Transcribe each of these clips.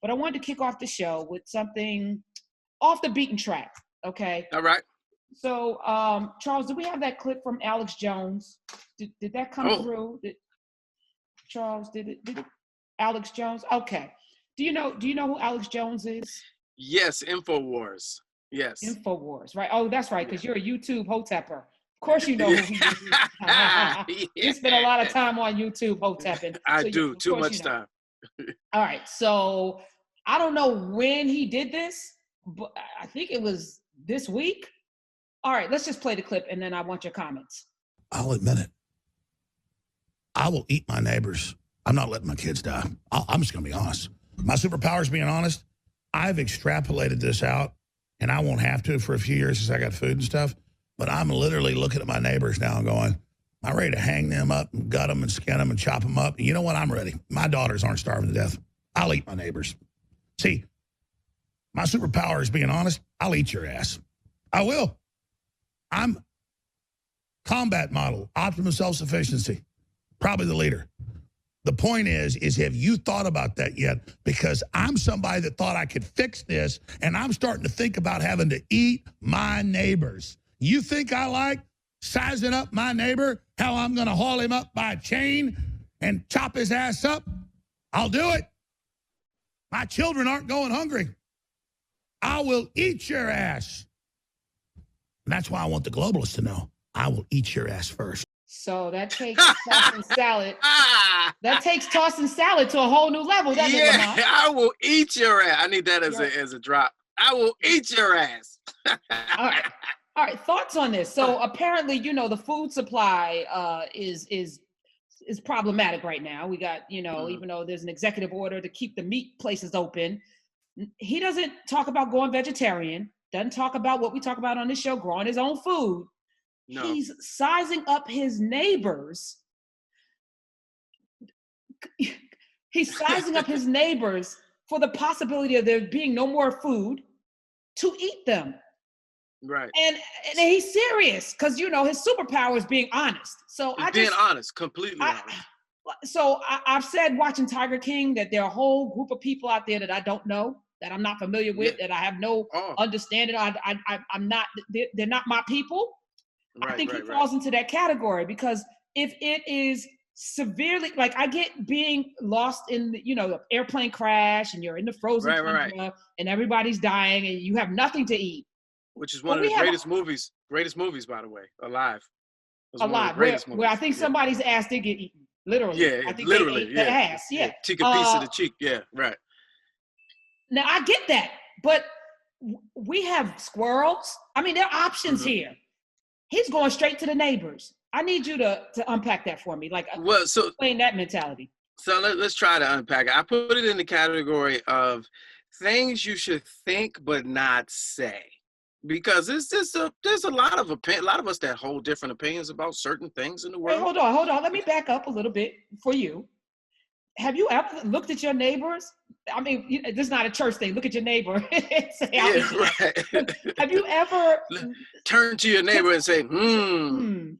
but I wanted to kick off the show with something off the beaten track. Okay. All right. So, Charles, do we have that clip from Alex Jones? Did that come through? Charles, did it? Alex Jones? Okay. Do you know who Alex Jones is? Yes, InfoWars. Yes. InfoWars, right? Oh, that's right, because you're a YouTube hotepper. Of course you know who he is. You spend a lot of time on YouTube hotepping. I do, too much time. All right, so I don't know when he did this, but I think it was this week. All right, let's just play the clip, and then I want your comments. I'll admit it. I will eat my neighbors. I'm not letting my kids die. I'm just going to be honest. My superpower is being honest. I've extrapolated this out, and I won't have to for a few years because I got food and stuff, but I'm literally looking at my neighbors now and going, I'm ready to hang them up and gut them and skin them and chop them up. And you know what? I'm ready. My daughters aren't starving to death. I'll eat my neighbors. See, my superpower is being honest. I'll eat your ass. I will. I'm combat model, optimum self-sufficiency, probably the leader. The point is have you thought about that yet? Because I'm somebody that thought I could fix this, and I'm starting to think about having to eat my neighbors. You think I like sizing up my neighbor, how I'm going to haul him up by a chain and chop his ass up? I'll do it. My children aren't going hungry. I will eat your ass. And that's why I want the globalists to know I will eat your ass first. So that takes tossing salad. That takes tossing salad to a whole new level. Doesn't it, Lamont? I will eat your ass. I need that as a drop. I will eat your ass. All right. Thoughts on this? So apparently, the food supply is problematic right now. We got, even though there's an executive order to keep the meat places open, he doesn't talk about going vegetarian. Doesn't talk about what we talk about on this show, growing his own food. No. He's sizing up his neighbors. He's sizing up his neighbors for the possibility of there being no more food to eat them. Right. And he's serious because, his superpower is being honest. So completely honest. So I've said watching Tiger King that there are a whole group of people out there that I don't know, that I'm not familiar with, that I have no understanding. I'm not, they're not my people. Right, I think he falls into that category because if it is severely, like I get being lost in the airplane crash and you're in the frozen tundra and everybody's dying and you have nothing to eat. Which is one of the greatest movies, by the way, alive. Alive, where I think somebody's ass did get eaten, literally. Yeah, I think literally, they ate the ass, yeah. Take a piece of the cheek, yeah, right. Now I get that, but we have squirrels. I mean, there are options here. He's going straight to the neighbors. I need you to unpack that for me. Explain that mentality. So let's try to unpack it. I put it in the category of things you should think but not say. Because there's a lot of us that hold different opinions about certain things in the world. Hey, hold on. Let me back up a little bit for you. Have you ever looked at your neighbors? I mean, this is not a church thing. Look at your neighbor and say, right. Have you ever turn to your neighbor and say, No,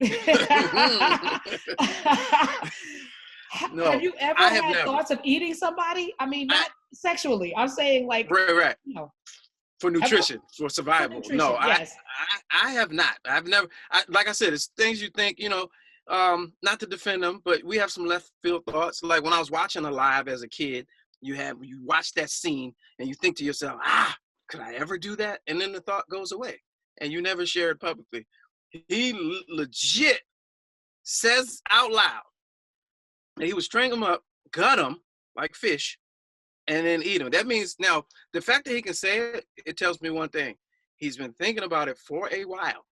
have you ever had thoughts of eating somebody? I mean, not sexually. I'm saying like, right. For nutrition, for survival. No, yes. I have not. I've never, like I said, it's things you think, not to defend them, but we have some left field thoughts. Like when I was watching Alive as a kid, you watch that scene and you think to yourself, could I ever do that? And then the thought goes away and you never share it publicly. He legit says out loud that he would string them up, gut them like fish, and then eat them. That means now the fact that he can say it, it tells me one thing. He's been thinking about it for a while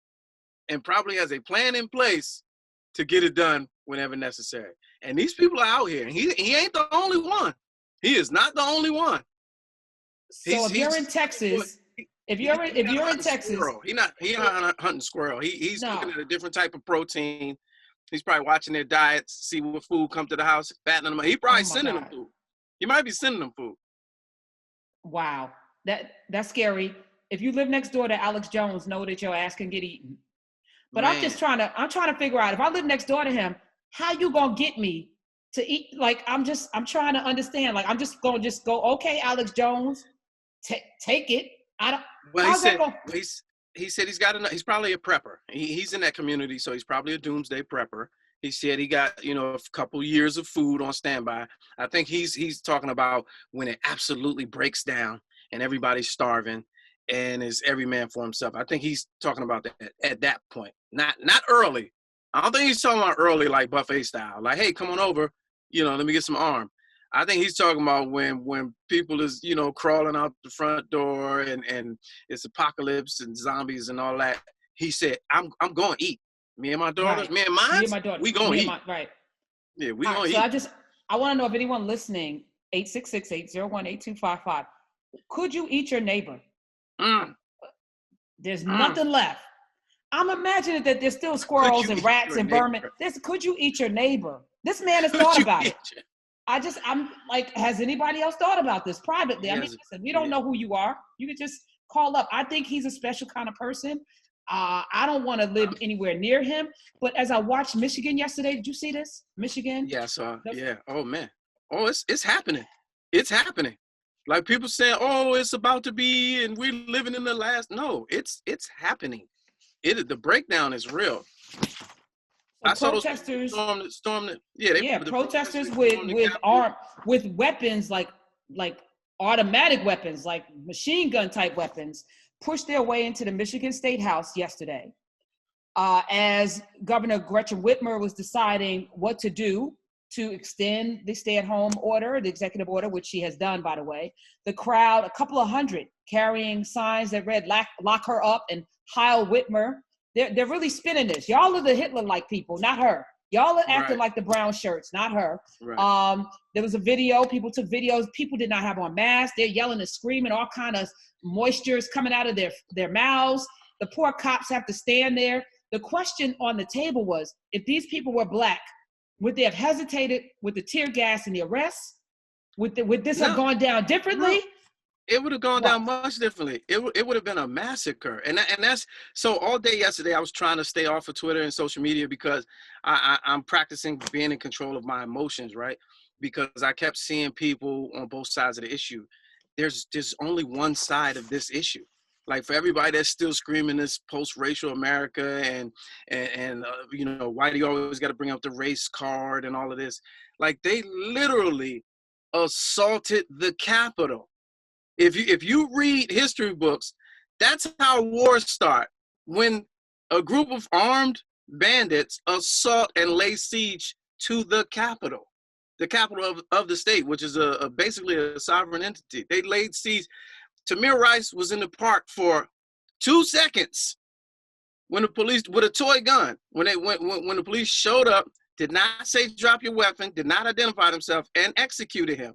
and probably has a plan in place to get it done whenever necessary. And these people are out here, and he ain't the only one. He is not the only one. So if you're in Texas, if you're in Texas, he's not hunting squirrel. He's looking at a different type of protein. He's probably watching their diets, see what food come to the house, fattening them. He probably sending them food. He might be sending them food. Wow, that's scary. If you live next door to Alex Jones, know that your ass can get eaten. But man. I'm trying to figure out, if I live next door to him, how you gonna get me to eat. Like, I'm trying to understand. Like, I'm just going to go, okay, Alex Jones, take it. I don't, Well, how's that going? he said he's got enough. He's probably a prepper. He's in that community, so he's probably a doomsday prepper. He said he got, a couple years of food on standby. I think he's talking about when it absolutely breaks down and everybody's starving and is every man for himself. I think he's talking about that at that point, not early. I don't think he's talking about early like buffet style. Like, hey, come on over, let me get some arm. I think he's talking about when people is, crawling out the front door and it's apocalypse and zombies and all that. He said, I'm going to eat. Me and my daughters, right. me and mine, we going to eat. Right. Yeah, we going to eat. So I want to know if anyone listening, 866-801-8255, could you eat your neighbor? There's nothing left. I'm imagining that there's still squirrels and rats and vermin. Could you eat your neighbor? This man has thought about it. I'm like, has anybody else thought about this privately? I mean, listen, we don't know who you are. You could just call up. I think he's a special kind of person. I don't want to live anywhere near him. But as I watched Michigan yesterday, did you see this? Michigan? Yeah, yeah. Oh, man. Oh, it's happening. It's happening. Like people saying, oh, it's about to be, and we're living in the last. No, it's happening. The breakdown is real. So I protesters, protesters with weapons like automatic weapons, like machine gun type weapons, pushed their way into the Michigan State House yesterday. As Governor Gretchen Whitmer was deciding what to do to extend the stay-at-home order, the executive order, which she has done, by the way, the crowd, a couple of hundred, carrying signs that read "Lock her up" and "Heil Whitmer." They're really spinning this. Y'all are the Hitler-like people, not her. Y'all are acting like the brown shirts, not her. Right. There was a video. People took videos. People did not have on masks. They're yelling and screaming. All kind of moisture is coming out of their mouths. The poor cops have to stand there. The question on the table was, if these people were black, would they have hesitated with the tear gas and the arrest? Would this have gone down differently? No. It would have gone down much differently. It would have been a massacre. And that's so all day yesterday I was trying to stay off of Twitter and social media because I'm practicing being in control of my emotions, right? Because I kept seeing people on both sides of the issue. There's only one side of this issue. Like for everybody that's still screaming this post-racial America and why do you always got to bring up the race card and all of this? Like they literally assaulted the Capitol. If you read history books, that's how wars start. When a group of armed bandits assault and lay siege to the capital of the state, which is basically a sovereign entity. They laid siege. Tamir Rice was in the park for 2 seconds when the police, with a toy gun, when the police showed up, did not say drop your weapon, did not identify himself, and executed him.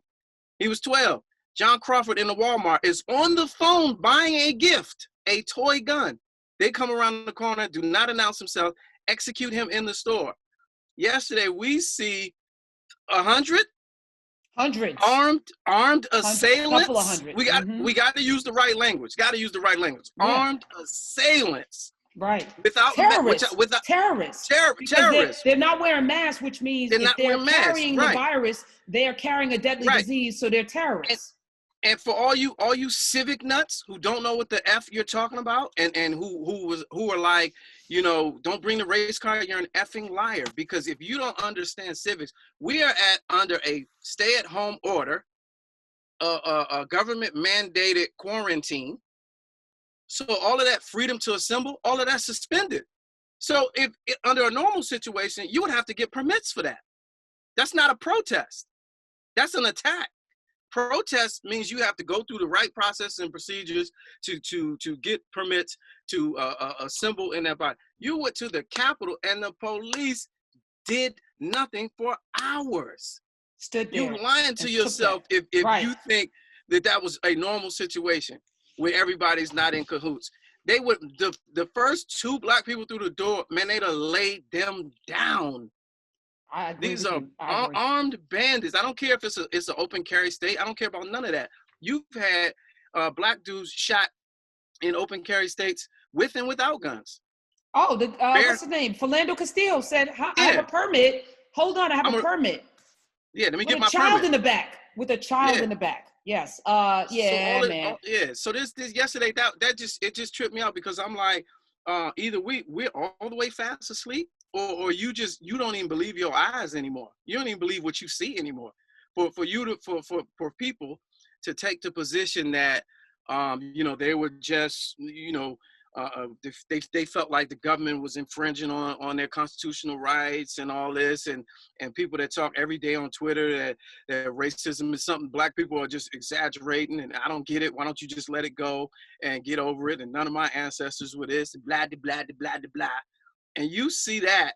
He was 12. John Crawford in the Walmart is on the phone buying a gift, a toy gun. They come around the corner, do not announce themselves, execute him in the store. Yesterday, we see 100 armed assailants. Couple of hundred. We got to use the right language. Yeah. Armed assailants. Right. Without terrorists. Terrorists. They're not wearing masks, which means if they're carrying the virus, they are carrying a deadly disease, so they're terrorists. And for all you civic nuts who don't know what the F you're talking about and who are like, don't bring the race card, you're an effing liar. Because if you don't understand civics, we are under a stay-at-home order, a government mandated quarantine. So all of that freedom to assemble, all of that's suspended. So if under a normal situation, you would have to get permits for that. That's not a protest. That's an attack. Protest means you have to go through the right process and procedures to get permits to assemble in that body. You went to the Capitol and the police did nothing for hours. Stood there. You're lying to yourself if you think that was a normal situation where everybody's not in cahoots. They would the first 2 black people through the door, man, they'd have laid them down. These are armed bandits. I don't care if it's an open carry state. I don't care about none of that. You've had black dudes shot in open carry states with and without guns. Oh, what's his name? Philando Castillo said, I have a permit. Hold on, I have a permit. Yeah, let me get With my a child permit. in the back. With a child in the back. Yes. Yeah, So man. so this yesterday that just tripped me out because I'm like, either we're all the way fast asleep, or you don't even believe your eyes anymore. You don't even believe what you see anymore. For you to for people to take the position that they were just they felt like the government was infringing on their constitutional rights and all this, and people that talk every day on Twitter that racism is something black people are just exaggerating, and I don't get it. Why don't you just let it go and get over it? And none of my ancestors were this, blah blah blah blah blah. And you see that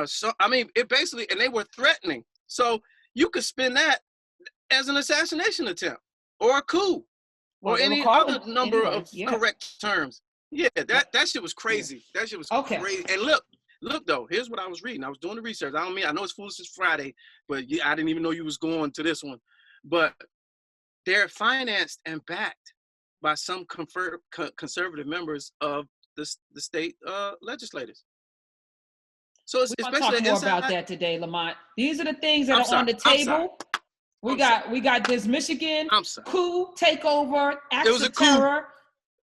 so I mean it basically, and they were threatening. So you could spin that as an assassination attempt or a coup or any other number of correct terms. Yeah, that shit was crazy. Yeah. That shit was crazy. And look though, here's what I was reading. I was doing the research. I know it's Foolishness Friday, but I didn't even know you was going to this one. But they're financed and backed by some conservative members of the state legislators. So it's we're gonna talk more about that today, Lamont. These are the things that are on the table. We got this Michigan coup takeover, acts of terror,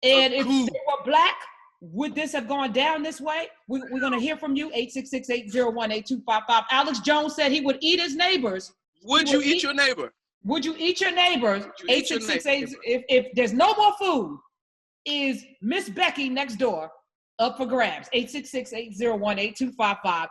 and if they were black, would this have gone down this way? We're going to hear from you, 866-801-8255. Alex Jones said he would eat his neighbors. Would you eat your neighbor? Would you eat your neighbors? 866-8, if there's no more food, is Miss Becky next door up for grabs? 866-801-8255.